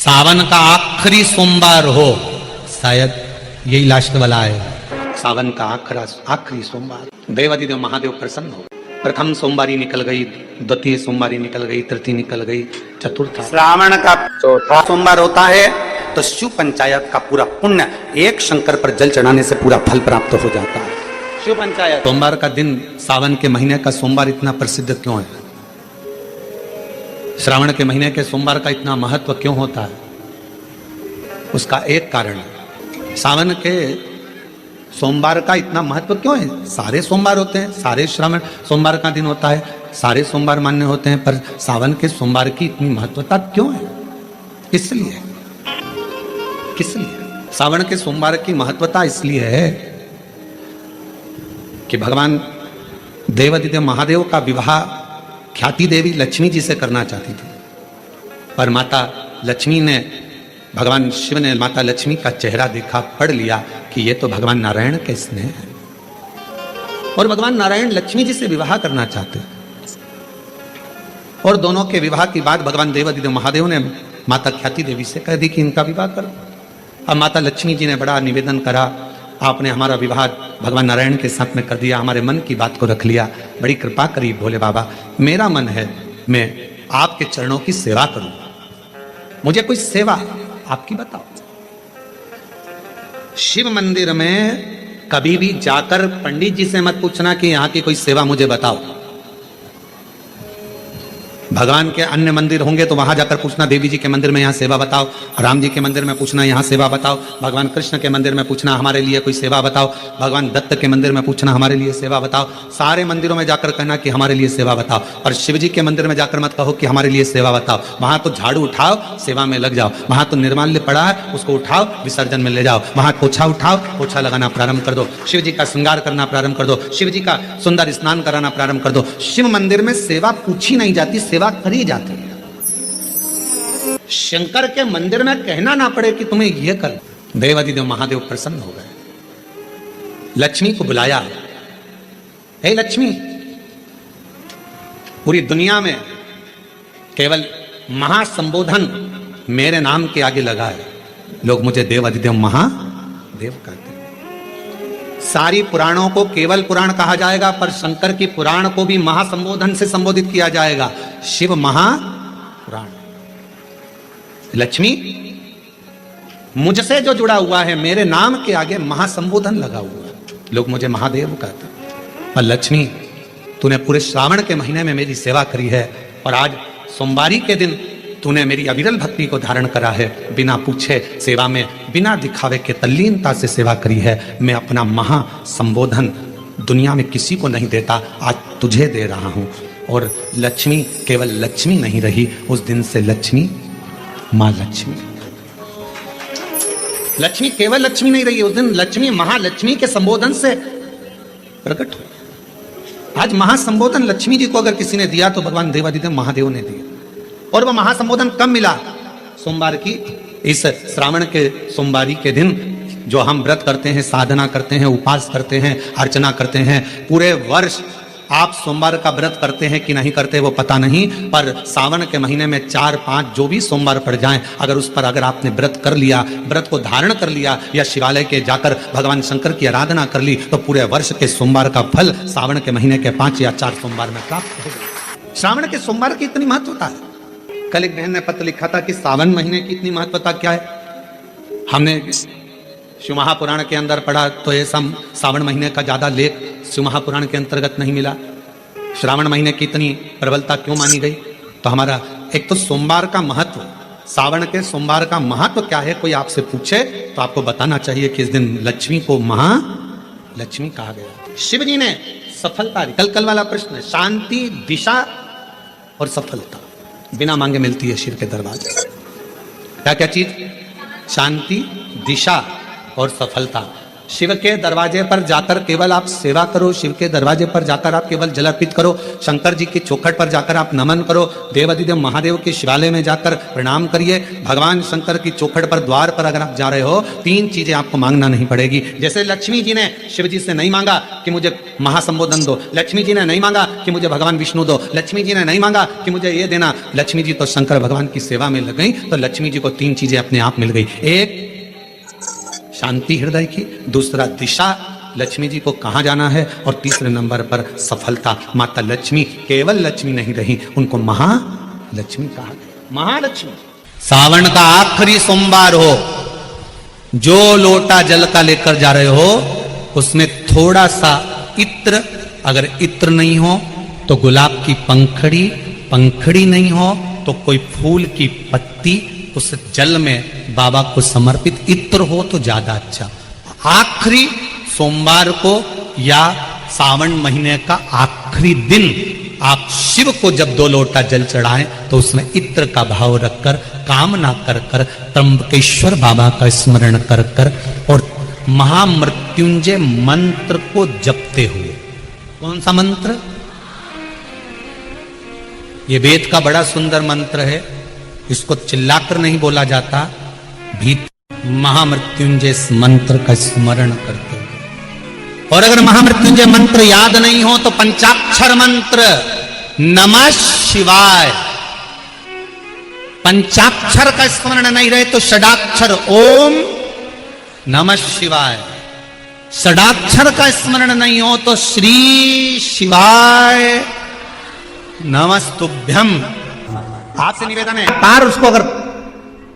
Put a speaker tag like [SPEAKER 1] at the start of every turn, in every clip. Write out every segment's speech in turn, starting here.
[SPEAKER 1] सावन का आखिरी सोमवार हो, शायद यही लास्ट वाला है। सावन का आखिरी सोमवार, देवादिदेव महादेव प्रसन्न हो। प्रथम सोमवारी निकल गई, द्वितीय सोमवारी निकल गई, तृतीय निकल गई, चतुर्थ श्रावण का चौथा सोमवार होता है तो शिव पंचायत का पूरा पुण्य एक शंकर पर जल चढ़ाने से पूरा फल प्राप्त हो जाता है। शिव पंचायत सोमवार का दिन, सावन के महीने का सोमवार इतना प्रसिद्ध क्यों है? श्रावण के महीने के सोमवार का इतना महत्व क्यों होता है? उसका एक कारण है, सावन के सोमवार का इतना महत्व क्यों है? सारे सोमवार होते हैं, सारे श्रावण सोमवार का दिन होता है, सारे सोमवार मान्य होते हैं, पर सावन के सोमवार की इतनी महत्वता क्यों है? इसलिए सावन के सोमवार की महत्वता इसलिए है कि भगवान देवादिदेव महादेव का विवाह ख्याति देवी लक्ष्मी जी से करना चाहती थी, पर माता लक्ष्मी ने, भगवान शिव ने माता लक्ष्मी का चेहरा देखा, पढ़ लिया कि ये तो भगवान नारायण के स्नेह है और भगवान नारायण लक्ष्मी जी से विवाह करना चाहते। और दोनों के विवाह की बात भगवान देवादिदेव महादेव ने माता ख्याति देवी से कह दी कि इनका विवाह करो। अब माता लक्ष्मी जी ने बड़ा निवेदन करा, आपने हमारा विवाह भगवान नारायण के साथ में कर दिया, हमारे मन की बात को रख लिया, बड़ी कृपा करी भोले बाबा। मेरा मन है मैं आपके चरणों की सेवा करूं, मुझे कोई सेवा आपकी बताओ। शिव मंदिर में कभी भी जाकर पंडित जी से मत पूछना कि यहां की कोई सेवा मुझे बताओ। भगवान के अन्य मंदिर होंगे तो वहां जाकर पूछना, देवी जी के मंदिर में यहाँ सेवा बताओ, राम जी के मंदिर में पूछना यहाँ सेवा बताओ, भगवान कृष्ण के मंदिर में पूछना हमारे लिए कोई सेवा बताओ, भगवान दत्त के मंदिर में पूछना हमारे लिए सेवा बताओ। सारे मंदिरों में जाकर कहना कि हमारे लिए सेवा बताओ, और शिव जी के मंदिर में जाकर मत कहो कि हमारे लिए सेवा बताओ। वहां तो झाड़ू उठाओ, सेवा में लग जाओ। वहां तो निर्माल्य पड़ा है, उसको उठाओ, विसर्जन में ले जाओ। वहां पोछा उठाओ, पोछा लगाना प्रारंभ कर दो, शिव जी का श्रृंगार करना प्रारंभ कर दो, शिव जी का सुंदर स्नान कराना प्रारंभ कर दो। शिव मंदिर में सेवा पूछी नहीं जाती, सेवा करी जाती है। शंकर के मंदिर में कहना ना पड़े कि तुम्हें यह कर। देवादिदेव महादेव प्रसन्न हो गए, लक्ष्मी को बुलाया, हे लक्ष्मी, पूरी दुनिया में केवल महासंबोधन मेरे नाम के आगे लगा है, लोग मुझे देवादिदेव महादेव कहते हैं। सारी पुराणों को केवल पुराण कहा जाएगा, पर शंकर की पुराण को भी महासंबोधन से संबोधित किया जाएगा, शिव महापुराण। लक्ष्मी, मुझसे जो जुड़ा हुआ है, मेरे नाम के आगे महासंबोधन लगा हुआ है, लोग मुझे महादेव कहते हैं। और लक्ष्मी, तूने पूरे श्रावण के महीने में मेरी सेवा करी है, और आज सोमवारी के दिन तूने मेरी अविरल भक्ति को धारण करा है, बिना पूछे सेवा में, बिना दिखावे के तल्लीनता से सेवा करी है। मैं अपना महासंबोधन दुनिया में किसी को नहीं देता, आज तुझे दे रहा हूं। और लक्ष्मी केवल लक्ष्मी नहीं रही, उस दिन से लक्ष्मी मां लक्ष्मी। लक्ष्मी केवल लक्ष्मी नहीं रही, उस दिन लक्ष्मी महालक्ष्मी के संबोधन से प्रकट हुई। आज महासंबोधन लक्ष्मी जी को अगर किसी ने दिया तो भगवान देवादिदेव महादेव ने दिया। और वह महासंबोधन कब मिला? सोमवार की, इस श्रावण के सोमवारी के दिन जो हम व्रत करते हैं, साधना करते हैं, उपास करते हैं, अर्चना करते हैं। पूरे वर्ष आप सोमवार का व्रत करते हैं कि नहीं करते वो पता नहीं, पर सावन के महीने में 4-5 जो भी सोमवार पड़ जाएं, अगर उस पर अगर आपने व्रत कर लिया, व्रत को धारण कर लिया, या शिवालय के जाकर भगवान शंकर की आराधना कर ली, तो पूरे वर्ष के सोमवार का फल सावन के महीने के 5 या 4 सोमवार में प्राप्त होगा। श्रावण के सोमवार की इतनी महत्वता है। कल एक बहन ने पत्र लिखा था कि सावन महीने की इतनी महत्वता क्या है। हमने शिव महापुराण के अंदर पढ़ा तो ये सावन महीने का ज्यादा लेख शिव महापुराण के अंतर्गत नहीं मिला। श्रावण महीने की इतनी प्रबलता क्यों मानी गई? तो हमारा एक तो सोमवार का महत्व, सावन के सोमवार का महत्व क्या है, कोई आपसे पूछे तो आपको बताना चाहिए कि इस दिन लक्ष्मी को महालक्ष्मी कहा गया। शिव जी ने सफलता, कल वाला प्रश्न है, शांति, दिशा और सफलता बिना मांगे मिलती है शिव के दरवाजे। क्या क्या चीज? शांति, दिशा और सफलता। शिव के दरवाजे पर जाकर केवल आप सेवा करो, शिव के दरवाजे पर जाकर आप केवल जल अर्पित करो, शंकर जी की चौखट पर जाकर आप नमन करो, देवाधिदेव महादेव के शिवालय में जाकर प्रणाम करिए। भगवान शंकर की चौखट पर, द्वार पर अगर आप जा रहे हो, 3 चीजें आपको मांगना नहीं पड़ेगी। जैसे लक्ष्मी जी ने शिव जी से नहीं मांगा कि मुझे महासंबोधन दो, लक्ष्मी जी ने नहीं मांगा कि मुझे भगवान विष्णु दो, लक्ष्मी जी ने नहीं मांगा कि मुझे ये देना। लक्ष्मी जी तो शंकर भगवान की सेवा में लग गई, तो लक्ष्मी जी को 3 चीजें अपने आप मिल गई। एक शांति हृदय की, दूसरा दिशा, लक्ष्मी जी को कहां जाना है, और तीसरे नंबर पर सफलता। माता लक्ष्मी केवल लक्ष्मी नहीं रही, उनको महालक्ष्मी कहा। महालक्ष्मी। सावन का आखिरी सोमवार हो, जो लोटा जल का लेकर जा रहे हो उसमें थोड़ा सा इत्र, अगर इत्र नहीं हो तो गुलाब की पंखड़ी, पंखड़ी नहीं हो तो कोई फूल की पत्ती, उस जल में बाबा को समर्पित इत्र हो तो ज्यादा अच्छा। आखिरी सोमवार को या सावन महीने का आखिरी दिन आप शिव को जब 2 लोटा जल चढ़ाएं तो उसमें इत्र का भाव रखकर, कामना कर कर, त्र्यंबकेश्वर बाबा का स्मरण कर कर और महामृत्युंजय मंत्र को जपते हुए। कौन सा मंत्र? ये वेद का बड़ा सुंदर मंत्र है, इसको चिल्लाकर नहीं बोला जाता, भीतर महामृत्युंजय मंत्र का स्मरण करते हुए। और अगर महामृत्युंजय मंत्र याद नहीं हो तो पंचाक्षर मंत्र नमः शिवाय, पंचाक्षर का स्मरण नहीं रहे तो षडाक्षर ओम नमः शिवाय, षडाक्षर का स्मरण नहीं हो तो श्री शिवाय नमस्तुभ्यम। आपसे निवेदन है, पार उसको अगर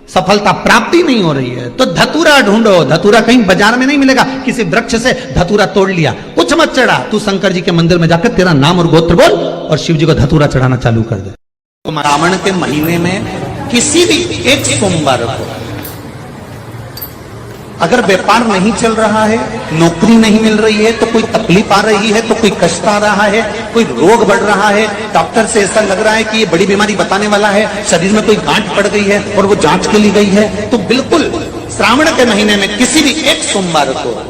[SPEAKER 1] सफलता प्राप्ति नहीं हो रही है तो धतूरा ढूंढो। धतूरा कहीं बाजार में नहीं मिलेगा, किसी वृक्ष से धतूरा तोड़ लिया, कुछ मत चढ़ा, तू शंकर जी के मंदिर में जाकर तेरा नाम और गोत्र बोल और शिव जी को धतूरा चढ़ाना चालू कर दे। तो श्रावण के महीने में किसी भी एक सोमवार को अगर व्यापार नहीं चल रहा है, नौकरी नहीं मिल रही है, तो कोई तकलीफ आ रही है, तो कोई कष्ट आ रहा है, कोई रोग बढ़ रहा है, डॉक्टर से ऐसा लग रहा है कि ये बड़ी बीमारी बताने वाला है, शरीर में कोई गांठ पड़ गई है और वो जांच के लिए गई है, तो बिल्कुल श्रावण के महीने में किसी भी एक सोमवार को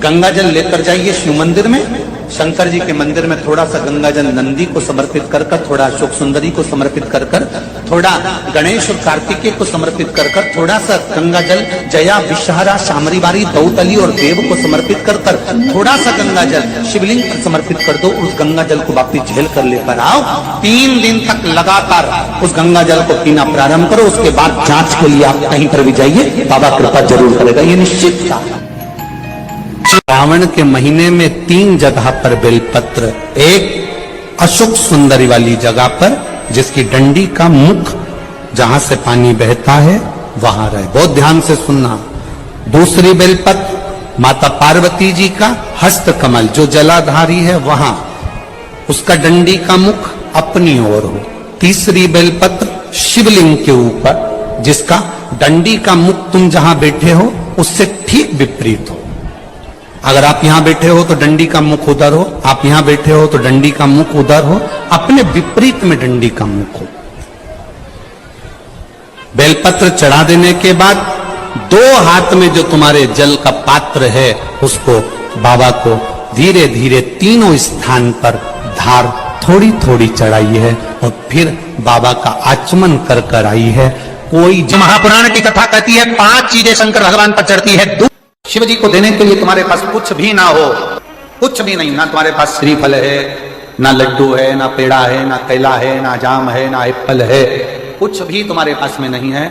[SPEAKER 1] गंगा जल लेकर जाइए शिव मंदिर में। शंकर जी के मंदिर में थोड़ा सा गंगा जल नंदी को समर्पित कर कर, थोड़ा अशोक सुंदरी को समर्पित कर कर, थोड़ा गणेश और कार्तिकेय को समर्पित कर कर, थोड़ा सा गंगा जल जया विषहरा शामरी बारी दौतली और देव को समर्पित कर कर, थोड़ा सा गंगा जल शिवलिंग पर समर्पित कर दो। उस गंगा जल को वापिस झेल कर लेकर आओ। 3 दिन तक लगातार उस गंगा जल को पीना प्रारंभ करो। उसके बाद जांच के लिए आप कहीं पर भी जाइए, बाबा कृपा जरूर करेगा, ये निश्चित था। श्रावण के महीने में 3 जगह पर बेलपत्र, एक अशोक सुंदरी वाली जगह पर जिसकी डंडी का मुख जहां से पानी बहता है वहां रहे, बहुत ध्यान से सुनना। दूसरी बेलपत्र माता पार्वती जी का हस्त कमल जो जलाधारी है वहां, उसका डंडी का मुख अपनी ओर हो। तीसरी बेलपत्र शिवलिंग के ऊपर जिसका डंडी का मुख तुम जहां बैठे हो उससे ठीक विपरीत हो। अगर आप यहां बैठे हो तो डंडी का मुख उधर हो, आप यहां बैठे हो तो डंडी का मुख उधर हो, अपने विपरीत में डंडी का मुख हो। बेलपत्र चढ़ा देने के बाद 2 हाथ में जो तुम्हारे जल का पात्र है उसको बाबा को धीरे धीरे तीनों स्थान पर धार थोड़ी थोड़ी चढ़ाई है और फिर बाबा का आचमन कर कर आई है। कोई महापुराण की कथा कहती है 5 चीजें शंकर भगवान पर चढ़ती है। शिव जी को देने के लिए तुम्हारे पास कुछ भी ना हो, कुछ भी नहीं, ना तुम्हारे पास श्रीफल है, ना लड्डू है, ना पेड़ा है, ना केला है, ना जाम है, ना एप्पल है, कुछ भी तुम्हारे पास में नहीं है,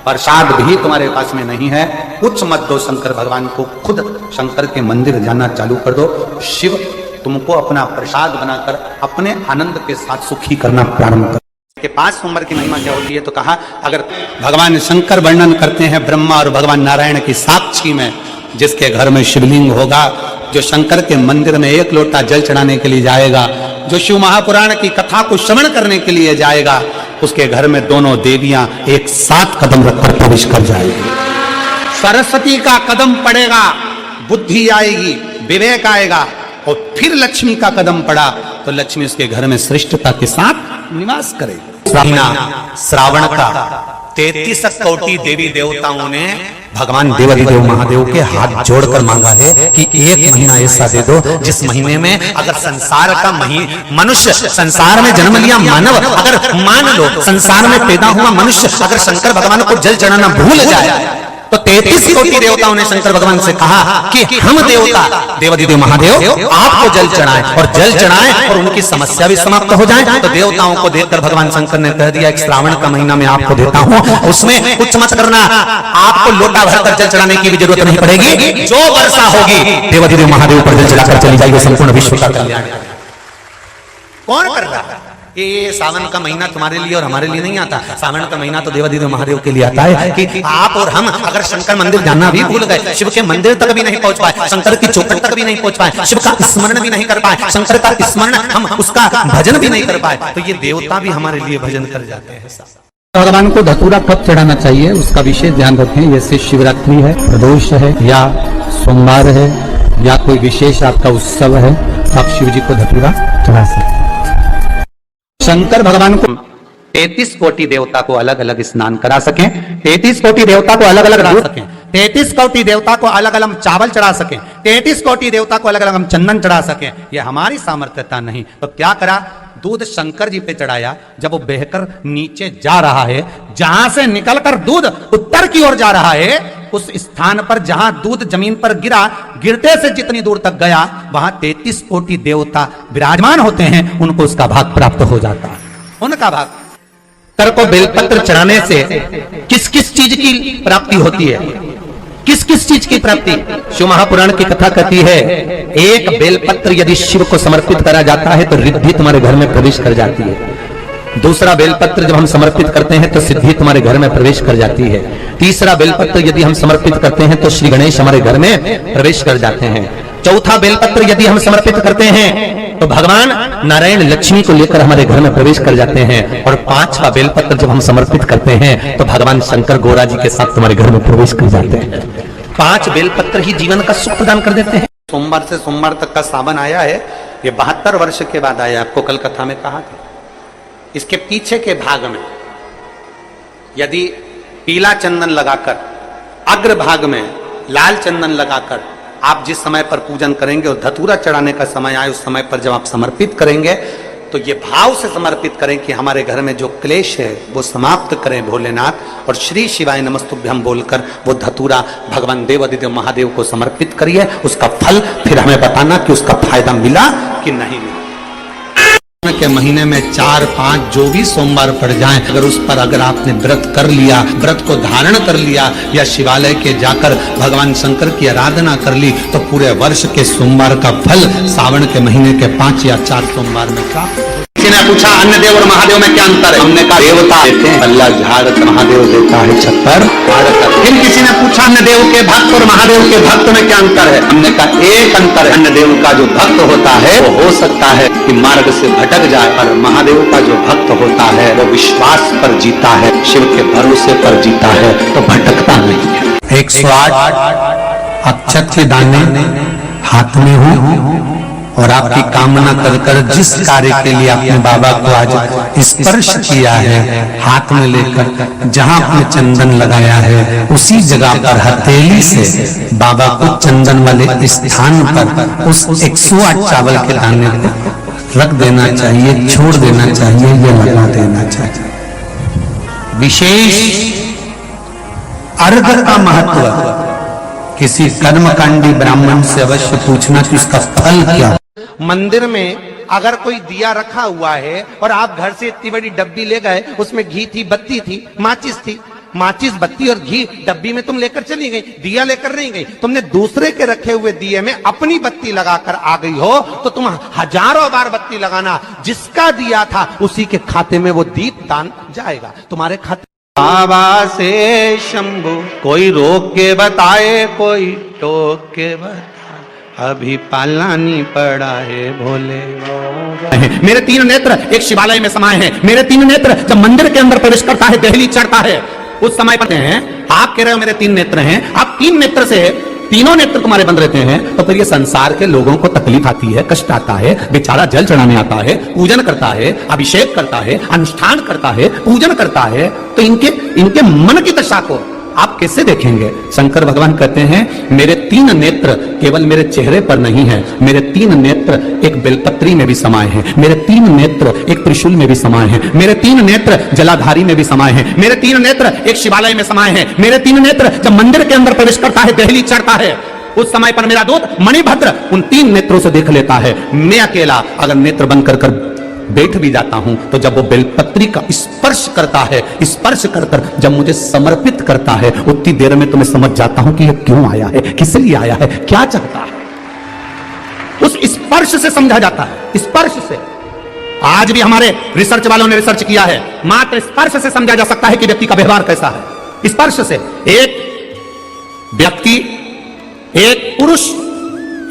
[SPEAKER 1] प्रसाद भी तुम्हारे पास में नहीं है, कुछ मत दो शंकर भगवान को। खुद शंकर के मंदिर जाना चालू कर दो। शिव तुमको अपना प्रसाद बनाकर अपने आनंद के साथ सुखी करना प्रारंभ कर के 5 सोमवार की महिमा क्या होती है तो कहा, अगर भगवान शंकर वर्णन करते हैं ब्रह्मा और भगवान नारायण की साक्षी में, जिसके घर में शिवलिंग होगा, जो शंकर के मंदिर में 1 लोटा जल चढ़ाने के लिए जाएगा, जो शिव महापुराण की कथा को श्रवण करने के लिए जाएगा, उसके घर में दोनों देवियां एक साथ कदम रखकर प्रवेश कर जाएगी। सरस्वती का कदम पड़ेगा, बुद्धि आएगी, विवेक आएगा, और फिर लक्ष्मी का कदम पड़ा तो लक्ष्मी उसके घर में श्रेष्ठता के साथ निवास करेगी। श्रावण का 33 कोटि देवी देवताओं ने भगवान देवाधिदेव महादेव के हाथ जोड़कर मांगा है कि एक महीना ऐसा दे दो जिस महीने में अगर संसार का मनुष्य संसार में जन्म लिया मानव अगर मान लो संसार में पैदा हुआ मनुष्य अगर शंकर भगवान को जल चढ़ाना भूल जाए तो 33 कोटि देवताओं ने शंकर भगवान से कहा कि हम देवता देवाधिदेव महादेव आपको जल चढ़ाएं और जल चढ़ाएं और उनकी समस्या भी समाप्त हो जाए। तो देवताओं को देखकर भगवान शंकर ने कह दिया, एक श्रावण का महीना मैं आपको देता हूं, उसमें कुछ मत करना, आपको लोटा भरकर जल चढ़ाने की भी जरूरत नहीं पड़ेगी, जो वर्षा होगी देवाधिदेव महादेव पर जल चढ़ाकर चली जाएगी, संपूर्ण विश्व का कल्याण। कौन कर रहा है ये? सावन का महीना तुम्हारे लिए और हमारे लिए नहीं आता, सावन का महीना तो देवाधिदेव महादेव के लिए आता है कि आप और हम अगर शंकर मंदिर जाना भी भूल गए, शिव के मंदिर तक भी नहीं पहुंच पाए, शंकर की चौखट तक भी नहीं पहुंच पाए, शिव का स्मरण भी नहीं कर पाए, शंकर का स्मरण हम उसका भजन भी नहीं कर पाए, तो ये देवता भी हमारे लिए भजन कर जाते हैं।
[SPEAKER 2] भगवान को धतूरा कब चढ़ाना चाहिए उसका विशेष ध्यान रखें। जैसे शिवरात्रि है, प्रदोष है या सोमवार है या कोई विशेष आपका उत्सव है, आप शिव जी को धतूरा चढ़ा सकते। शंकर भगवान को
[SPEAKER 1] 33 कोटि देवता को अलग अलग स्नान करा सकें, 33 कोटि देवता को अलग अलग रख सकें, 33 कोटि देवता को अलग अलग चावल चढ़ा सकें, 33 कोटि देवता को अलग अलग हम चंदन चढ़ा सकें, यह हमारी सामर्थ्यता नहीं। तो क्या करा, दूध शंकर जी पे चढ़ाया, जब वो बहकर नीचे जा रहा है, जहां से निकलकर दूध उत्तर की ओर जा रहा है, उस स्थान पर जहां दूध जमीन पर गिरा, गिरते से जितनी दूर तक गया वहां 33 कोटि देवता विराजमान होते हैं, उनको उसका भाग प्राप्त हो जाता है, उनका भाग। तर को बेलपत्र चढ़ाने से किस किस चीज की प्राप्ति होती है, किस किस चीज की प्राप्ति? शिव महापुराण की कथा कहती है, एक बेलपत्र यदि शिव को समर्पित करा जाता है तो रिद्धि तुम्हारे घर में प्रवेश कर जाती है, दूसरा बेलपत्र जब हम समर्पित करते हैं तो सिद्धि तुम्हारे घर में प्रवेश कर जाती है, तीसरा बेलपत्र यदि हम समर्पित करते हैं तो श्री गणेश हमारे घर में प्रवेश कर जाते हैं, चौथा बेलपत्र यदि हम समर्पित करते हैं तो भगवान नारायण लक्ष्मी को लेकर हमारे घर में प्रवेश कर जाते हैं, और पांचवा बेलपत्र जब हम समर्पित करते हैं तो भगवान शंकर गौरा जी के साथ तुम्हारे घर में प्रवेश कर जाते हैं। 5 बेलपत्र ही जीवन का सुख प्रदान कर देते हैं। सोमवार से सोमवार तक का सावन आया है, ये 72 वर्ष के बाद आया, आपको कल कथा में कहा था। इसके पीछे के भाग में यदि पीला चंदन लगाकर, अग्र भाग में लाल चंदन लगाकर आप जिस समय पर पूजन करेंगे और धतूरा चढ़ाने का समय आए, उस समय पर जब आप समर्पित करेंगे तो ये भाव से समर्पित करें कि हमारे घर में जो क्लेश है वो समाप्त करें भोलेनाथ, और श्री शिवाय नमस्तुभ्यम बोलकर वो धतूरा भगवान देवाधिदेव महादेव को समर्पित करिए। उसका फल फिर हमें बताना कि उसका फायदा मिला कि नहीं मिला। के महीने में 4-5 जो भी सोमवार पड़ जाएं, अगर उस पर अगर आपने व्रत कर लिया, व्रत को धारण कर लिया या शिवालय के जाकर भगवान शंकर की आराधना कर ली, तो पूरे वर्ष के सोमवार का फल सावन के महीने के 5 या 4 सोमवार में प्राप्त। किसी ने पूछा अन्य देव और महादेव में क्या अंतर है? हमने कहा देवता देते हैं बल्ला झाड़, महादेव देता है छप्पर। फिर किसी ने पूछा अन्य देव के भक्त और महादेव के भक्त में क्या अंतर है? हमने कहा एक अंतर है, अन्य देव का जो भक्त होता है वो हो सकता है कि मार्ग से भटक जाए, पर महादेव का जो भक्त होता है वो विश्वास पर जीता है, शिव के भरोसे पर जीता है, तो भटकता नहीं है। 108 अक्षत के दाने हाथ में हो और आपकी कामना कर जिस कार्य के लिए आपने बाबा को आज स्पर्श किया है, हाथ में लेकर जहां आपने चंदन लगाया है उसी जगह पर हथेली से बाबा को चंदन वाले स्थान पर उस 108 चावल के दाने को रख देना चाहिए, छोड़ देना चाहिए, ये लगा देना चाहिए। विशेष अर्घ का महत्व किसी कर्मकांडी ब्राह्मण से अवश्य पूछना कि उसका फल क्या। मंदिर में अगर कोई दिया रखा हुआ है और आप घर से इतनी बड़ी डब्बी ले गए, उसमें घी थी, बत्ती थी, माचिस थी, माचिस बत्ती और घी डब्बी में तुम लेकर चली गई, दिया लेकर नहीं गई, तुमने दूसरे के रखे हुए दिए में अपनी बत्ती लगाकर आ गई हो, तो तुम हजारों बार बत्ती लगाना, जिसका दिया था उसी के खाते में वो दीप दान जाएगा, तुम्हारे खाते। बाबा से शंभु कोई रोक के बताए, कोई टोक के बताए, अभी पालानी पड़ा है भोले। मेरे 3 नेत्र एक शिवालय में समाये हैं, मेरे 3 नेत्र जब मंदिर के अंदर प्रवेश करता है, दहली चढ़ता है, उस समय पर हैं, आप कह रहे हो मेरे 3 नेत्र हैं, आप 3 नेत्र से
[SPEAKER 2] तीनों नेत्र तुम्हारे बंद रहते हैं, तो फिर ये संसार के लोगों को तकलीफ आती है, कष्ट आता है, बेचारा जल चढ़ाने आता है, पूजन करता है, अभिषेक करता है, अनुष्ठान करता है, पूजन करता है, तो इनके मन की दशा को आप कैसे देखेंगे? शंकर भगवान कहते हैं मेरे 3 नेत्र केवल मेरे चेहरे पर नहीं है, मेरे 3 नेत्र एक बेलपत्री में भी समाये हैं, मेरे 3 नेत्र एक त्रिशूल में भी समाये हैं, मेरे 3 नेत्र जलाधारी में भी समाये हैं, मेरे 3 नेत्र एक शिवालय में समाये हैं, मेरे 3 नेत्र जब मंदिर के अंदर प्रवेश करता है, दहली चढ़ता है, उस समय पर मेरा दूत मणिभद्र उन 3 नेत्रों से देख लेता है। मैं अकेला अगर नेत्र बंद कर बैठ भी जाता हूं, तो जब वो बेलपत्री का स्पर्श करता है, स्पर्श कर जब मुझे समर्पित करता है, उतनी देर में तो मैं समझ जाता हूं कि ये क्यों आया है, किस लिए आया है, क्या चाहता है। उस स्पर्श से समझा जाता है, स्पर्श से। आज भी हमारे रिसर्च वालों ने रिसर्च किया है, मात्र स्पर्श से समझा जा सकता है कि व्यक्ति का व्यवहार कैसा है। स्पर्श से एक व्यक्ति, एक पुरुष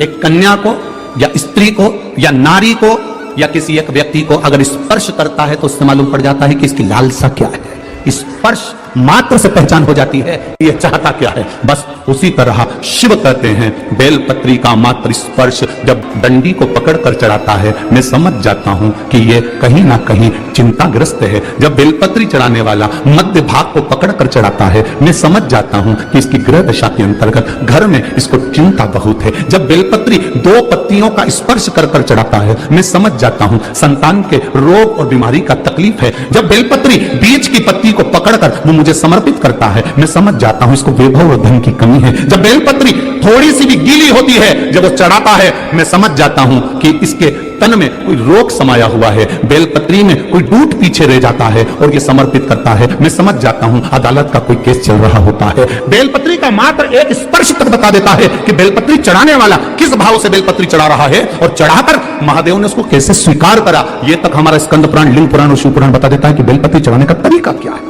[SPEAKER 2] एक कन्या को या स्त्री को या नारी को या किसी एक व्यक्ति को अगर स्पर्श करता है, तो उससे मालूम पड़ जाता है कि इसकी लालसा क्या है। स्पर्श मात्र से पहचान हो जाती है ये चाहता क्या है। बस उसी तरह शिव कहते हैं बेलपत्री का मात्र स्पर्श जब डंडी को पकड़कर चढ़ाता है, मैं समझ जाता हूं कि ये कहीं ना कहीं चिंताग्रस्त है। जब बेलपत्री चढ़ाने वाला मध्य भाग को पकड़कर चढ़ाता है, मैं समझ जाता हूं कि इसकी ग्रह दशा के अंतर्गत घर में इसको चिंता बहुत है। जब बेलपत्री 2 पत्तियों का स्पर्श कर चढ़ाता है, मैं समझ जाता हूं संतान के रोग और बीमारी का तकलीफ है। जब बेलपत्री बीच की पत्ती को पकड़कर वो मुझे समर्पित करता है, मैं समझ जाता हूं इसको वैभव और धन की कमी है। जब बेलपत्री थोड़ी सी भी गीली होती है, जब वो चढ़ाता है, मैं समझ जाता हूं कि इसके तन में कोई रोग समाया हुआ है, बेलपत्री में कोई डूट पीछे रह जाता है और ये समर्पित करता है, मैं समझ जाता हूं अदालत का कोई केस चल रहा होता है। बेलपत्री का मात्र एक स्पर्श तक बता देता है कि बेलपत्री चढ़ाने वाला किस भाव से बेलपत्री चढ़ा रहा है और चढ़ाकर महादेव ने उसको कैसे स्वीकार करा। ये तक हमारा स्कंद पुराण, लिंग पुराण और शिव पुराण बता देता है कि बेलपत्री चढ़ाने का तरीका क्या है।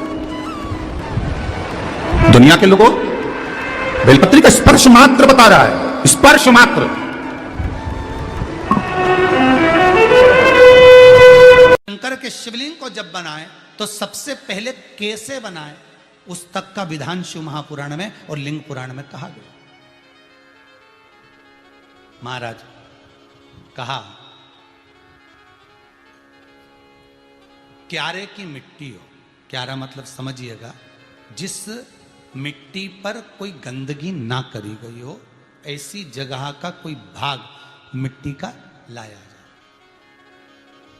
[SPEAKER 2] दुनिया के लोगों बेलपत्री का स्पर्श मात्र बता रहा है, स्पर्श मात्र।
[SPEAKER 1] शंकर के शिवलिंग को जब बनाए तो सबसे पहले कैसे बनाए, उस तक का विधान शिव महापुराण में और लिंग पुराण में कहा गया। महाराज कहा क्यारे की मिट्टी हो, क्यारा मतलब समझिएगा जिस मिट्टी पर कोई गंदगी ना करी गई हो, ऐसी जगह का कोई भाग मिट्टी का लाया जाए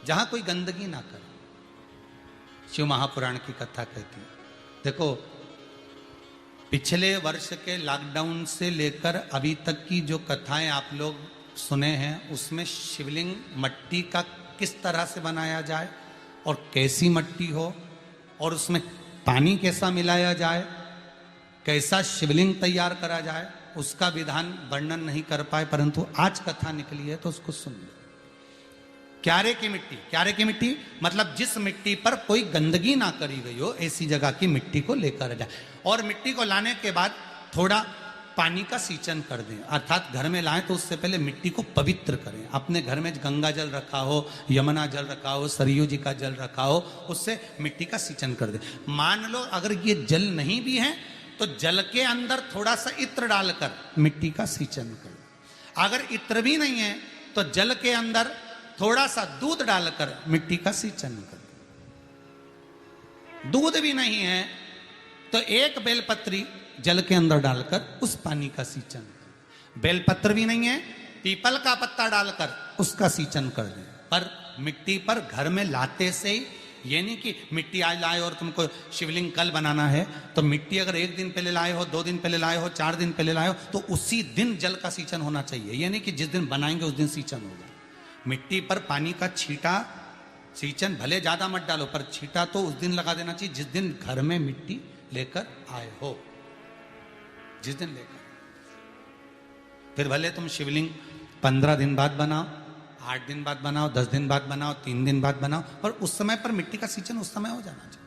[SPEAKER 1] जहां कोई गंदगी ना करे। शिव महापुराण की कथा कहती है। देखो पिछले वर्ष के लॉकडाउन से लेकर अभी तक की जो कथाएं आप लोग सुने हैं, उसमें शिवलिंग मट्टी का किस तरह से बनाया जाए और कैसी मट्टी हो और उसमें पानी कैसा मिलाया जाए, कैसा शिवलिंग तैयार करा जाए, उसका विधान वर्णन नहीं कर पाए, परंतु आज कथा निकली है तो उसको सुन लो। क्यारे की मिट्टी, क्यारे की मिट्टी मतलब जिस मिट्टी पर कोई गंदगी ना करी गई हो, ऐसी जगह की मिट्टी को लेकर जाए और मिट्टी को लाने के बाद थोड़ा पानी का सींचन कर दें, अर्थात घर में लाएं तो उससे पहले मिट्टी को पवित्र करें। अपने घर में गंगा जल रखा हो, यमुना जल रखा हो, सरयू जी का जल रखा हो, उससे मिट्टी का सींचन कर दें। मान लो अगर ये जल नहीं भी है तो जल के अंदर थोड़ा सा इत्र डालकर मिट्टी का सींचन कर। अगर इत्र भी नहीं है तो जल के अंदर थोड़ा सा दूध डालकर मिट्टी का सींचन कर। दूध भी नहीं है तो एक बेलपत्री जल के अंदर डालकर उस पानी का सींचन कर। बेलपत्र भी नहीं है, पीपल का पत्ता डालकर उसका सींचन कर दें। पर मिट्टी पर घर में लाते से ही, ये नहीं कि मिट्टी आज लाए और तुमको शिवलिंग कल बनाना है, तो मिट्टी अगर 1 दिन पहले लाए हो, 2 दिन पहले लाए हो, 4 दिन पहले लाए हो, तो उसी दिन जल का सींचन होना चाहिए। ये नहीं कि जिस दिन बनाएंगे उस दिन सींचन होगा। मिट्टी पर पानी का छींटा, सींचन भले ज्यादा मत डालो, पर छींटा तो उस दिन लगा देना चाहिए जिस दिन घर में मिट्टी लेकर आए हो, जिस दिन लेकर। फिर भले तुम शिवलिंग 15 दिन बाद बनाओ, 8 दिन बाद बनाओ, 10 दिन बाद बनाओ, 3 दिन बाद बनाओ, पर उस समय पर मिट्टी का सींचन उस समय हो जाना चाहिए।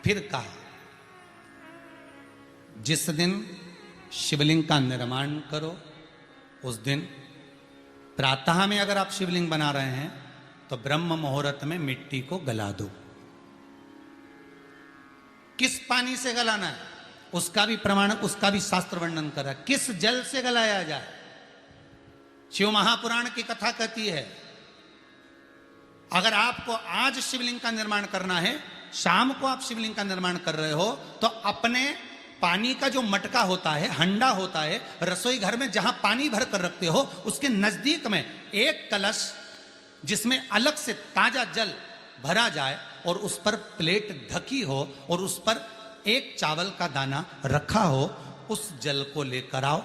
[SPEAKER 1] फिर कहा जिस दिन शिवलिंग का निर्माण करो उस दिन प्रातः में अगर आप शिवलिंग बना रहे हैं तो ब्रह्म मुहूर्त में मिट्टी को गला दो। किस पानी से गलाना है उसका भी प्रमाण, उसका भी शास्त्र वर्णन करा। किस जल से गलाया जाए, शिव महापुराण की कथा कहती है अगर आपको आज शिवलिंग का निर्माण करना है, शाम को आप शिवलिंग का निर्माण कर रहे हो, तो अपने पानी का जो मटका होता है, हंडा होता है, रसोई घर में जहां पानी भर कर रखते हो, उसके नजदीक में एक कलश जिसमें अलग से ताजा जल भरा जाए और उस पर प्लेट ढकी हो और उस पर एक चावल का दाना रखा हो, उस जल को लेकर आओ।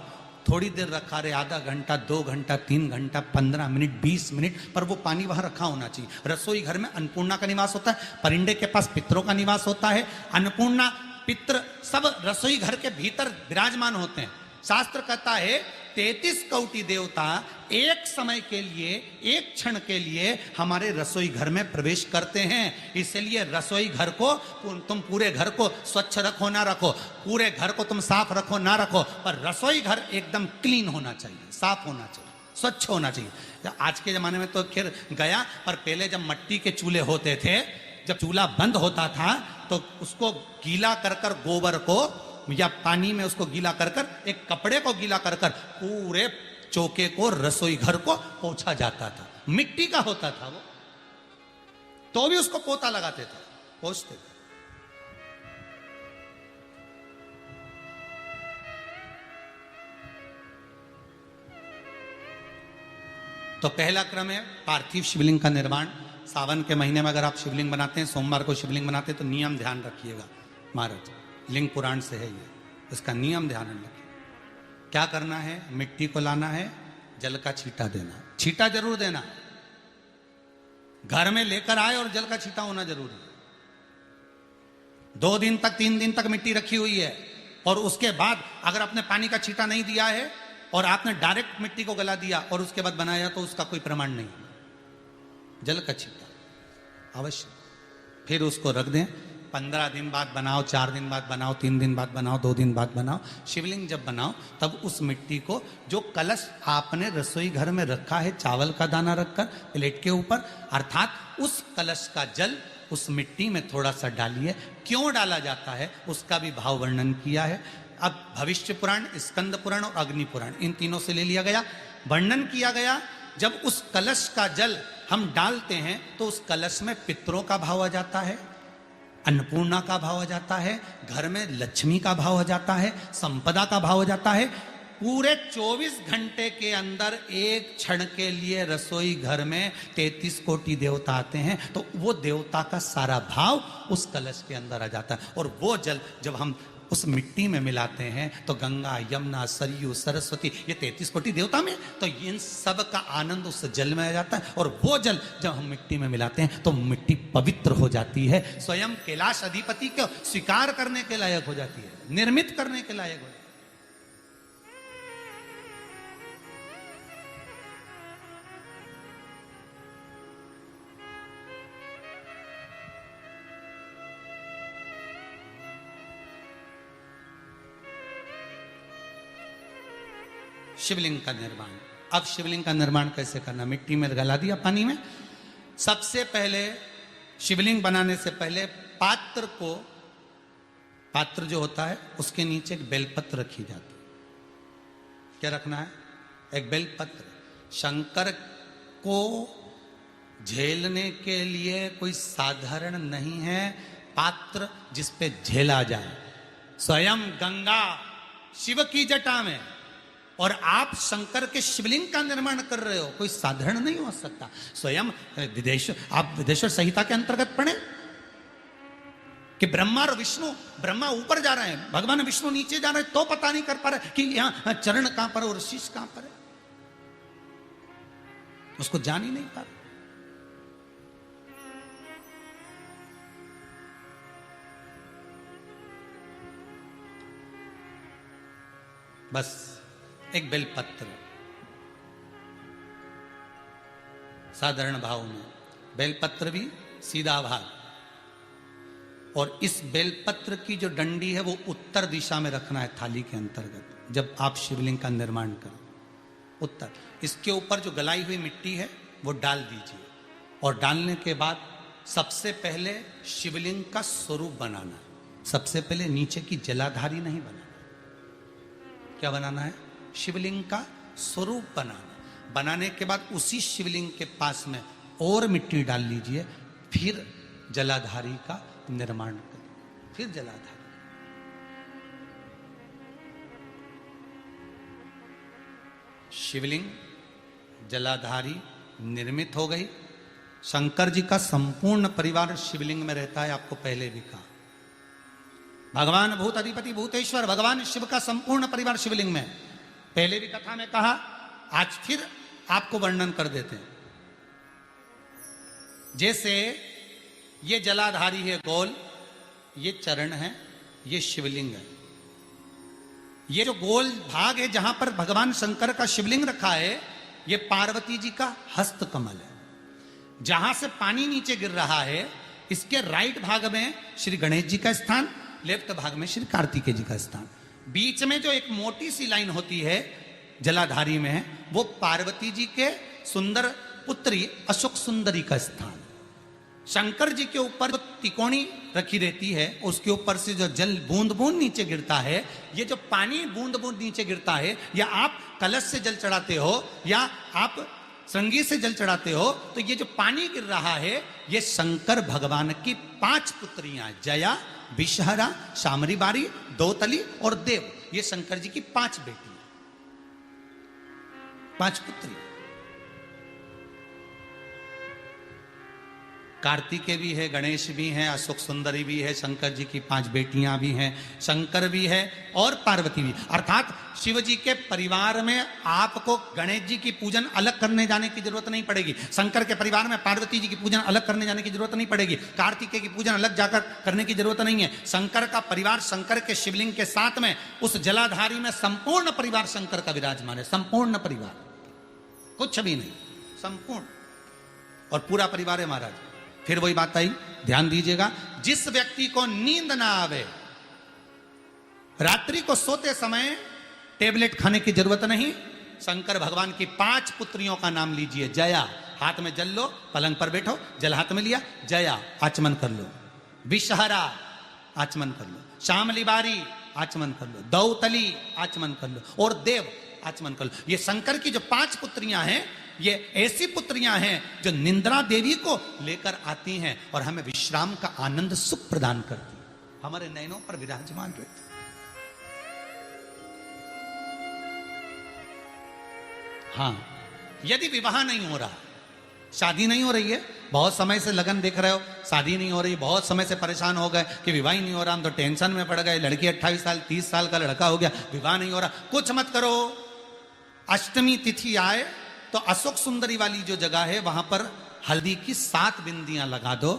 [SPEAKER 1] थोड़ी देर रखा रहे, आधा घंटा, 2 घंटा, 3 घंटा, 15 मिनट, 20 मिनट, पर वो पानी वहां रखा होना चाहिए। रसोई घर में अन्नपूर्णा का निवास होता है, परिंदे के पास पितरों का निवास होता है। अन्नपूर्णा, पित्र सब रसोई घर के भीतर विराजमान होते हैं। शास्त्र कहता है 33 कोटि देवता एक समय के लिए, एक क्षण के लिए हमारे रसोई घर में प्रवेश करते हैं। इसलिए रसोई घर को तुम पूरे घर को स्वच्छ रखो ना रखो, पूरे घर को तुम साफ रखो ना रखो, पर रसोई घर एकदम क्लीन होना चाहिए, साफ होना चाहिए, स्वच्छ होना चाहिए। आज के जमाने में तो खैर गया, पर पहले जब मट्टी के चूल्हे होते थे, जब चूल्हा बंद होता था तो उसको गीला कर कर, गोबर को या पानी में उसको गीला कर कर, एक कपड़े को गीला कर कर पूरे चौके को, रसोई घर को पोंछा जाता था। मिट्टी का होता था वो, तो भी उसको पोता लगाते थे, पोंछते थे। तो पहला क्रम है पार्थिव शिवलिंग का निर्माण। सावन के महीने में अगर आप शिवलिंग बनाते हैं, सोमवार को शिवलिंग बनाते हैं, तो नियम ध्यान रखिएगा महाराज, लिंग पुराण से है ये, इसका नियम ध्यान रखिए। क्या करना है, मिट्टी को लाना है, जल का छींटा देना, छींटा जरूर देना, घर में लेकर आए और जल का छींटा होना जरूरी है। 2 दिन तक, 3 दिन तक मिट्टी रखी हुई है और उसके बाद अगर आपने पानी का छींटा नहीं दिया है और आपने डायरेक्ट मिट्टी को गला दिया और उसके बाद बनाया, तो उसका कोई प्रमाण नहीं। जल का छींटा अवश्य, फिर उसको रख दें। 15 दिन बाद बनाओ, 4 दिन बाद बनाओ, 3 दिन बाद बनाओ, 2 दिन बाद बनाओ। शिवलिंग जब बनाओ तब उस मिट्टी को, जो कलश आपने रसोई घर में रखा है चावल का दाना रखकर प्लेट के ऊपर, अर्थात उस कलश का जल उस मिट्टी में थोड़ा सा डालिए। क्यों डाला जाता है उसका भी भाव वर्णन किया है। अब भविष्य पुराण, स्कंद पुराण और अग्नि पुराण, इन तीनों से ले लिया गया, वर्णन किया गया। जब उस कलश का जल हम डालते हैं तो उस कलश में पितरों का भाव आ जाता है, अन्नपूर्णा का भाव आ जाता है, घर में लक्ष्मी का भाव आ जाता है, संपदा का भाव आ जाता है। पूरे 24 घंटे के अंदर एक क्षण के लिए रसोई घर में 33 कोटि देवता आते हैं, तो वो देवता का सारा भाव उस कलश के अंदर आ जाता है। और वो जल जब हम उस मिट्टी में मिलाते हैं तो गंगा, यमुना, सरयू, सरस्वती, ये 33 कोटि देवता में, तो इन सब का आनंद उस जल में आ जाता है। और वो जल जब हम मिट्टी में मिलाते हैं तो मिट्टी पवित्र हो जाती है, स्वयं कैलाश अधिपति को स्वीकार करने के लायक हो जाती है, निर्मित करने के लायक हो जाती है। शिवलिंग का निर्माण। अब शिवलिंग का निर्माण कैसे करना, मिट्टी में गला दिया पानी में। सबसे पहले शिवलिंग बनाने से पहले पात्र को, पात्र जो होता है उसके नीचे एक बेलपत्र रखी जाती है। क्या रखना है, एक बेलपत्र। शंकर को झेलने के लिए कोई साधारण नहीं है पात्र जिस पे झेला जाए। स्वयं गंगा शिव की जटा में, और आप शंकर के शिवलिंग का निर्माण कर रहे हो, कोई साधारण नहीं हो सकता। स्वयं आप विदेश्वर संहिता के अंतर्गत पढ़े कि ब्रह्मा और विष्णु, ब्रह्मा ऊपर जा रहे हैं, भगवान विष्णु नीचे जा रहे हैं, तो पता नहीं कर पा रहे कि यहां चरण कहां पर और शीश कहां पर है, उसको जान ही नहीं पा रहे। बस एक बेलपत्र, साधारण भाव में बेलपत्र भी सीधा भाग, और इस बेलपत्र की जो डंडी है वो उत्तर दिशा में रखना है थाली के अंतर्गत, जब आप शिवलिंग का निर्माण करें। उत्तर। इसके ऊपर जो गलाई हुई मिट्टी है वो डाल दीजिए, और डालने के बाद सबसे पहले शिवलिंग का स्वरूप बनाना है। सबसे पहले नीचे की जलाधारी नहीं बनाना, क्या बनाना है? शिवलिंग का स्वरूप बनाना। बनाने के बाद उसी शिवलिंग के पास में और मिट्टी डाल लीजिए, फिर जलाधारी का निर्माण करिए, फिर जलाधारी। शिवलिंग जलाधारी निर्मित हो गई। शंकर जी का संपूर्ण परिवार शिवलिंग में रहता है, आपको पहले भी कहा। भगवान भूत अधिपति भूतेश्वर भगवान शिव का संपूर्ण परिवार शिवलिंग में, पहले भी कथा में कहा, आज फिर आपको वर्णन कर देते हैं। जैसे ये जलाधारी है गोल, ये चरण है, ये शिवलिंग है। ये जो गोल भाग है जहां पर भगवान शंकर का शिवलिंग रखा है, ये पार्वती जी का हस्त कमल है। जहां से पानी नीचे गिर रहा है, इसके राइट भाग में श्री गणेश जी का स्थान, लेफ्ट भाग में श्री कार्तिकेय जी का स्थान। बीच में जो एक मोटी सी लाइन होती है जलाधारी में, वो पार्वती जी के सुंदर पुत्री अशोक सुंदरी का स्थान। शंकर जी के ऊपर जो तिकोनी रखी रहती है, उसके ऊपर से जो जल बूंद बूंद नीचे गिरता है, ये जो पानी बूंद बूंद नीचे गिरता है, या आप कलश से जल चढ़ाते हो या आप संगीत से जल चढ़ाते हो, तो ये जो पानी गिर रहा है, ये शंकर भगवान की 5 पुत्रियां, जया, विषहरा, शामरी बारी, दौतली और देव, ये शंकर जी की 5 बेटियां, 5 पुत्री। कार्तिकेय भी है, गणेश भी है, अशोक सुंदरी भी है, शंकर जी की 5 बेटियां भी हैं, शंकर भी है और पार्वती भी। अर्थात शिव जी के परिवार में आपको गणेश जी की पूजन अलग करने जाने की जरूरत नहीं पड़ेगी, शंकर के परिवार में पार्वती जी की पूजन अलग करने जाने की जरूरत नहीं पड़ेगी, कार्तिकेय की पूजन अलग जाकर करने की जरूरत नहीं है। शंकर का परिवार शंकर के शिवलिंग के साथ में उस जलाधारी में संपूर्ण परिवार शंकर का विराजमान है, संपूर्ण परिवार, कुछ भी नहीं, संपूर्ण, और पूरा परिवार है महाराज। फिर वही बात आई, ध्यान दीजिएगा, जिस व्यक्ति को नींद ना आवे, रात्रि को सोते समय टेबलेट खाने की जरूरत नहीं, शंकर भगवान की 5 पुत्रियों का नाम लीजिए। जया, हाथ में जल लो, पलंग पर बैठो, जल हाथ में लिया, जया आचमन कर लो। विषहरा आचमन कर लो, शामली बारी आचमन कर लो, दौतली आचमन कर लो, और देव आचमन कर लो। ये शंकर की जो 5 पुत्रियां हैं, ये ऐसी पुत्रियां हैं जो निंद्रा देवी को लेकर आती हैं और हमें विश्राम का आनंद सुख प्रदान करती, हमारे नयनों पर विराजमान रहती। हाँ, यदि विवाह नहीं हो रहा, शादी नहीं हो रही है, बहुत समय से लगन देख रहे हो, शादी नहीं हो रही, बहुत समय से परेशान हो गए कि विवाह ही नहीं हो रहा, हम तो टेंशन में पड़ गए, लड़की 28 साल 30 साल का लड़का हो गया, विवाह नहीं हो रहा, कुछ मत करो। अष्टमी तिथि आए तो अशोक सुंदरी वाली जो जगह है, वहां पर हल्दी की 7 बिंदियां लगा दो,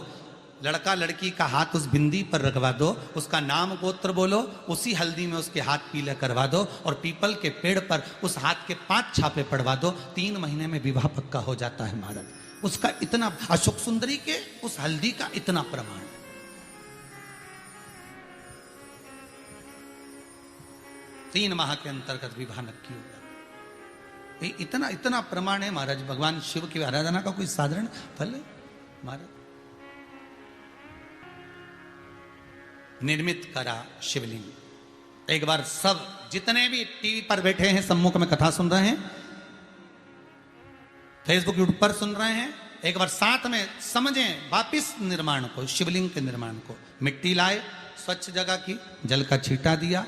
[SPEAKER 1] लड़का लड़की का हाथ उस बिंदी पर रखवा दो, उसका नाम गोत्र बोलो, उसी हल्दी में उसके हाथ पीले करवा दो, और पीपल के पेड़ पर उस हाथ के 5 छापे पड़वा दो, 3 महीने में विवाह पक्का हो जाता है महाराज। उसका इतना, अशोक सुंदरी के उस हल्दी का इतना प्रमाण, 3 माह के अंतर्गत विवाह नक्की हो जाता, इतना इतना प्रमाण है महाराज। भगवान शिव की आराधना का कोई साधारण फल है महाराज। निर्मित करा शिवलिंग। एक बार सब जितने भी टीवी पर बैठे हैं, सम्मुख में कथा सुन रहे हैं, फेसबुक यूट्यूब पर सुन रहे हैं, एक बार साथ में समझें वापिस निर्माण को, शिवलिंग के निर्माण को। मिट्टी लाए, स्वच्छ जगह की, जल का छींटा दिया,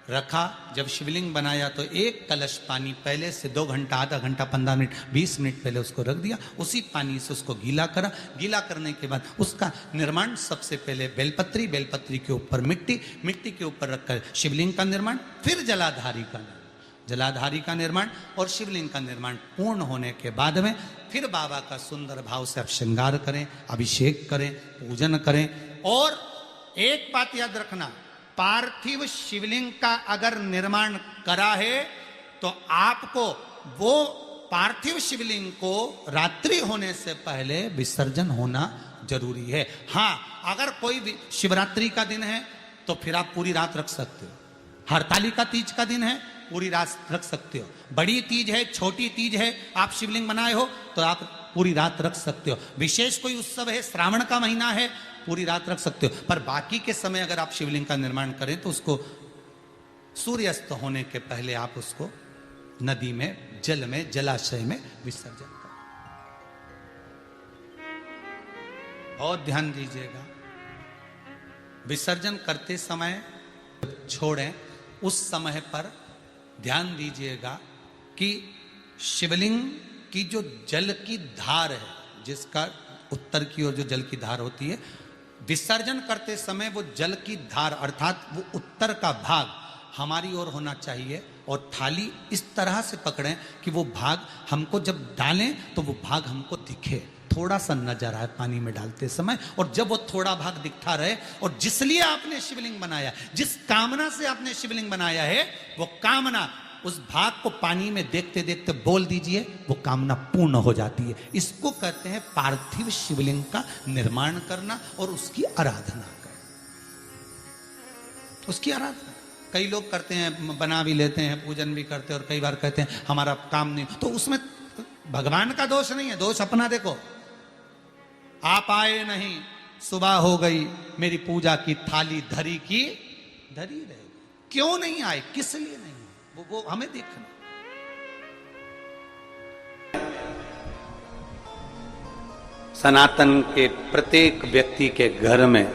[SPEAKER 1] रखा। जब शिवलिंग बनाया तो 1 कलश पानी पहले से 2 घंटा, आधा घंटा, 15 मिनट, 20 मिनट पहले उसको रख दिया, उसी पानी से उसको गीला करा। गीला करने के बाद उसका निर्माण, सबसे पहले बेलपत्री, बेलपत्री के ऊपर मिट्टी, मिट्टी के ऊपर रखकर शिवलिंग का निर्माण, फिर जलाधारी का निर्माण, जलाधारी का निर्माण और शिवलिंग का निर्माण पूर्ण होने के बाद में फिर बाबा का सुंदर भाव से आप श्रृंगार करें, अभिषेक करें, पूजन करें। और एक बात याद रखना, पार्थिव शिवलिंग का अगर निर्माण करा है तो आपको वो पार्थिव शिवलिंग को रात्रि होने से पहले विसर्जन होना जरूरी है। हाँ, अगर कोई शिवरात्रि का दिन है तो फिर आप पूरी रात रख सकते हो, हरतालिका तीज का दिन है पूरी रात रख सकते हो। बड़ी तीज है, छोटी तीज है, आप शिवलिंग बनाए हो तो आप पूरी रात रख सकते हो। विशेष कोई उत्सव है, श्रावण का महीना है, पूरी रात रख सकते हो। पर बाकी के समय अगर आप शिवलिंग का निर्माण करें तो उसको सूर्यास्त होने के पहले आप उसको नदी में, जल में, जलाशय में विसर्जन करें। बहुत ध्यान दीजिएगा, विसर्जन करते समय छोड़ें उस समय पर ध्यान दीजिएगा कि शिवलिंग की जो जल की धार है, जिसका उत्तर की ओर जो जल की धार होती है, विसर्जन करते समय वो जल की धार अर्थात वो उत्तर का भाग हमारी ओर होना चाहिए और थाली इस तरह से पकड़ें कि वो भाग हमको जब डालें तो वो भाग हमको दिखे, थोड़ा सा नजर आए पानी में डालते समय। और जब वो थोड़ा भाग दिखता रहे और जिसलिए आपने शिवलिंग बनाया, जिस कामना से आपने शिवलिंग बनाया है, वो कामना उस भाग को पानी में देखते देखते बोल दीजिए, वो कामना पूर्ण हो जाती है। इसको कहते हैं पार्थिव शिवलिंग का निर्माण करना और उसकी आराधना करना। उसकी आराधना कई लोग करते हैं, बना भी लेते हैं, पूजन भी करते हैं और कई बार कहते हैं हमारा काम नहीं, तो उसमें भगवान का दोष नहीं है, दोष अपना। देखो, आप आए नहीं, सुबह हो गई, मेरी पूजा की थाली धरी की धरी रहेगी। क्यों नहीं आए, किस लिए नहीं, वो हमें देखना।
[SPEAKER 3] सनातन के प्रत्येक व्यक्ति के घर में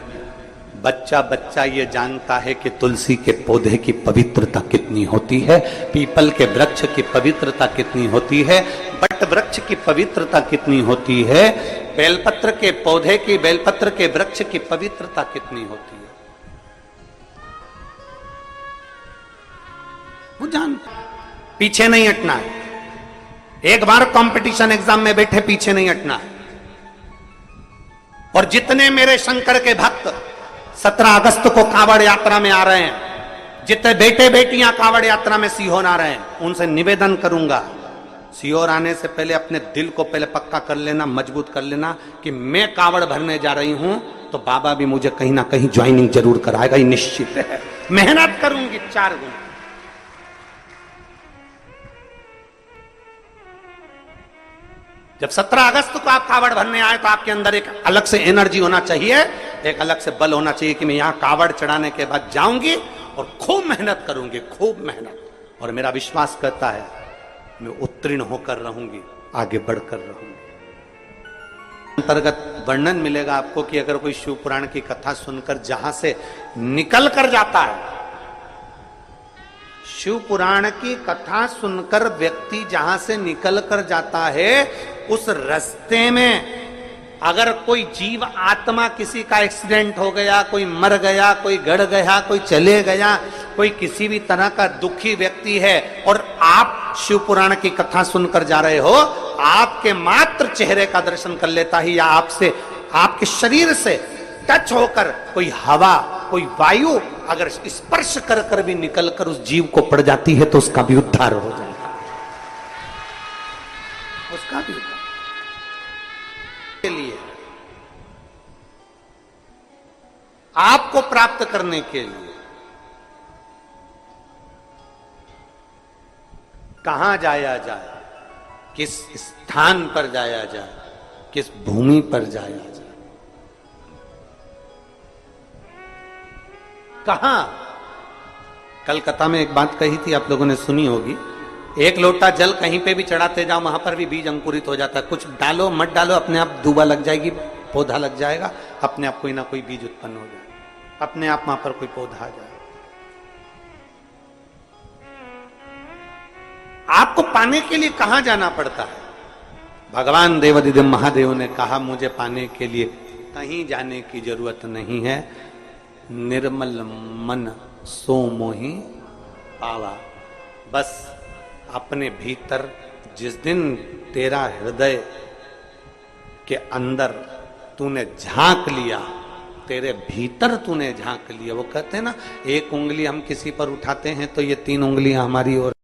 [SPEAKER 3] बच्चा बच्चा ये जानता है कि तुलसी के पौधे की पवित्रता कितनी होती है, पीपल के वृक्ष की पवित्रता कितनी होती है, बट वृक्ष की पवित्रता कितनी होती है, बेलपत्र के पौधे की, बेलपत्र के वृक्ष की पवित्रता कितनी होती है, वो जानता। पीछे नहीं हटना है। एक बार कंपटीशन एग्जाम में बैठे पीछे नहीं हटना है। और जितने मेरे शंकर के भक्त 17 अगस्त को कांवड़ यात्रा में आ रहे हैं, जितने बेटे बेटियां कांवड़ यात्रा में सीहोर आ रहे हैं, उनसे निवेदन करूंगा, सीहोर आने से पहले अपने दिल को पहले पक्का कर लेना, मजबूत कर लेना कि मैं कांवड़ भरने जा रही हूं तो बाबा भी मुझे कहीं ना कहीं ज्वाइनिंग जरूर कराएगा, ये निश्चित है। मेहनत करूंगी 4 गुना। जब 17 अगस्त को आप कावड़ भरने आए तो आपके अंदर एक अलग से एनर्जी होना चाहिए, एक अलग से बल होना चाहिए कि मैं यहां कावड़ चढ़ाने के बाद जाऊंगी और खूब मेहनत करूंगी, खूब मेहनत। और मेरा विश्वास करता है मैं उत्तीर्ण होकर रहूंगी, आगे बढ़कर रहूंगी। अंतर्गत वर्णन मिलेगा आपको कि अगर कोई शिव पुराण की कथा सुनकर जहां से निकल कर जाता है, शिव पुराण की कथा सुनकर व्यक्ति जहां से निकल कर जाता है, उस रास्ते में अगर कोई जीव आत्मा, किसी का एक्सीडेंट हो गया, कोई मर गया, कोई गड़ गया, कोई चले गया, कोई किसी भी तरह का दुखी व्यक्ति है और आप शिव पुराण की कथा सुनकर जा रहे हो, आपके मात्र चेहरे का दर्शन कर लेता ही या आपसे, आपके शरीर से टच होकर कोई हवा, कोई वायु अगर स्पर्श कर कर भी निकलकर उस जीव को पड़ जाती है तो उसका भी उद्धार हो जाएगा, उसका भी उद्धार। के लिए आपको प्राप्त करने के लिए कहां जाया जाए, किस स्थान पर जाया जाए, किस भूमि पर जाया जाए, कहां। कलकत्ता में एक बात कही थी, आप लोगों ने सुनी होगी, एक लोटा जल कहीं पे भी चढ़ाते जाओ, वहां पर भी बीज अंकुरित हो जाता है। कुछ डालो मत डालो, अपने आप दूबा लग जाएगी, पौधा लग जाएगा, अपने आप कोई ना कोई बीज उत्पन्न हो जाएगा, अपने आप वहां पर कोई पौधा आ जाएगा। आपको पाने के लिए कहां जाना पड़ता है? भगवान देवाधिदेव महादेव ने कहा मुझे पाने के लिए कहीं जाने की जरूरत नहीं है, निर्मल मन सो मोहि पावा। बस अपने भीतर जिस दिन तेरा हृदय के अंदर तूने झांक लिया, तेरे भीतर तूने झांक लिया, वो कहते हैं ना, एक उंगली हम किसी पर उठाते हैं तो ये 3 उंगलियां हमारी ओर